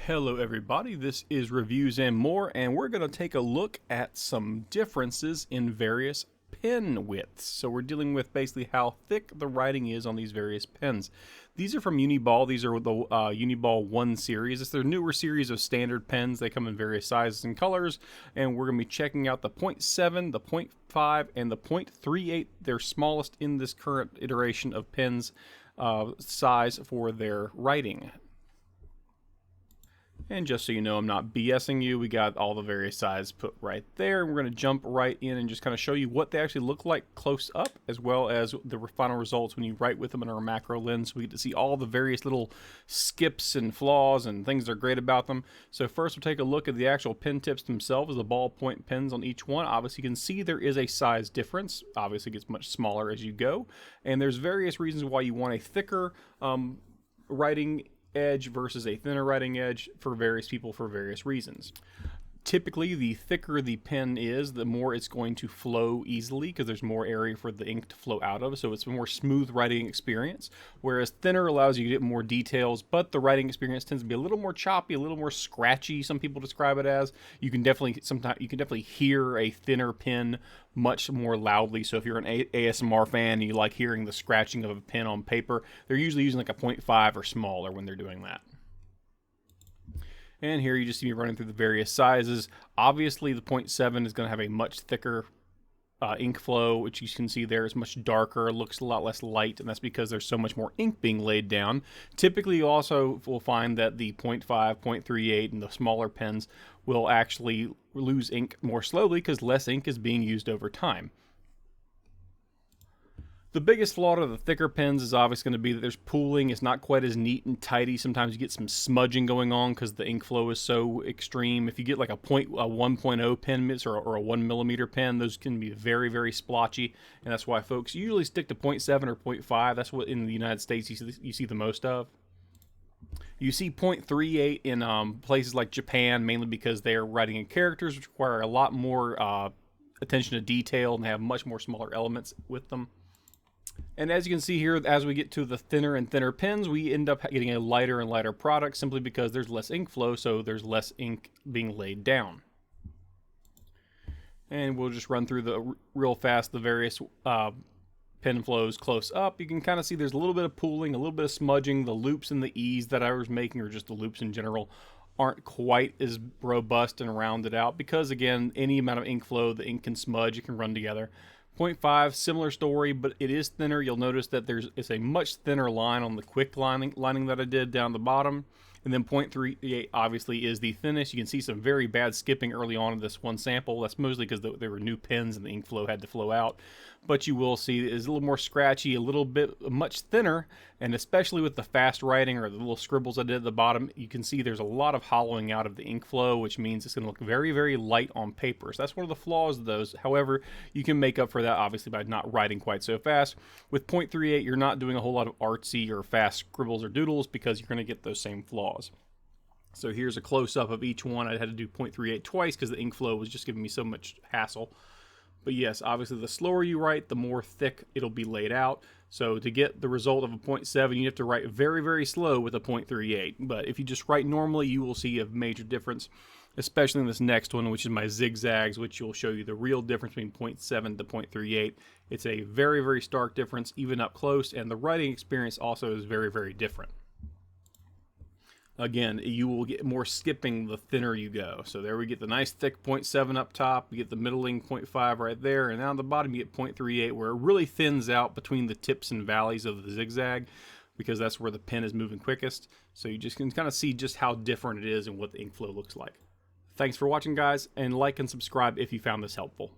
Hello everybody, this is Reviews and More, and we're going to take a look at some differences in various pen widths. So we're dealing with basically how thick the writing is on these various pens. These are from Uniball. These are the Uniball 1 series. It's their newer series of standard pens. They come in various sizes and colors, and we're going to be checking out the .7, the .5, and the .38. They're smallest in this current iteration of pens size for their writing. And just so you know, I'm not BSing you, we got all the various sizes put right there. And we're going to jump right in and just kind of show you what they actually look like close up, as well as the final results when you write with them in our macro lens. So we get to see all the various little skips and flaws and things that are great about them. So first we'll take a look at the actual pen tips themselves, the ballpoint pens on each one. Obviously you can see there is a size difference. Obviously it gets much smaller as you go. And there's various reasons why you want a thicker writing edge versus a thinner writing edge for various people for various reasons. Typically, the thicker the pen is, the more it's going to flow easily because there's more area for the ink to flow out of, so it's a more smooth writing experience, whereas thinner allows you to get more details, but the writing experience tends to be a little more choppy, a little more scratchy, some people describe it as. You can definitely hear a thinner pen much more loudly, so if you're an ASMR fan and you like hearing the scratching of a pen on paper, they're usually using like a .5 or smaller when they're doing that. And here you just see me running through the various sizes. Obviously, the .7 is going to have a much thicker ink flow, which you can see there is much darker, looks a lot less light, and that's because there's so much more ink being laid down. Typically, you also will find that the .5, .38, and the smaller pens will actually lose ink more slowly because less ink is being used over time. The biggest flaw to the thicker pens is obviously going to be that there's pooling. It's not quite as neat and tidy. Sometimes you get some smudging going on because the ink flow is so extreme. If you get like a 1.0 pen or a 1mm pen, those can be very, very splotchy, and that's why folks usually stick to .7 or .5. That's what in the United States you see the most of. You see .38 in places like Japan, mainly because they're writing in characters, which require a lot more attention to detail and have much more smaller elements with them. And as you can see here, as we get to the thinner and thinner pens, we end up getting a lighter and lighter product simply because there's less ink flow, so there's less ink being laid down. And we'll just run through real fast the various pen flows close up. You can kind of see there's a little bit of pooling, a little bit of smudging. The loops and the E's that I was making, or just the loops in general, aren't quite as robust and rounded out because, again, any amount of ink flow, the ink can smudge, it can run together. .5, similar story, but it is thinner. You'll notice that it's a much thinner line on the quick lining that I did down the bottom. And then .38 obviously is the thinnest. You can see some very bad skipping early on in this one sample. That's mostly because there were new pens and the ink flow had to flow out. But you will see it's a little more scratchy, a little bit much thinner, and especially with the fast writing or the little scribbles I did at the bottom, you can see there's a lot of hollowing out of the ink flow, which means it's going to look very, very light on paper. So that's one of the flaws of those. However, you can make up for that obviously by not writing quite so fast. With .38, you're not doing a whole lot of artsy or fast scribbles or doodles because you're going to get those same flaws. So here's a close-up of each one. I had to do .38 twice because the ink flow was just giving me so much hassle. But yes, obviously the slower you write, the more thick it'll be laid out. So to get the result of a .7, you have to write very, very slow with a .38. But if you just write normally, you will see a major difference, especially in this next one, which is my zigzags, which will show you the real difference between .7 to .38. It's a very, very stark difference, even up close, and the writing experience also is very, very different. Again, you will get more skipping the thinner you go. So there we get the nice thick .7 up top, you get the middling .5 right there, and down the bottom you get .38, where it really thins out between the tips and valleys of the zigzag, because that's where the pen is moving quickest. So you just can kind of see just how different it is and what the ink flow looks like. Thanks for watching, guys, and like and subscribe if you found this helpful.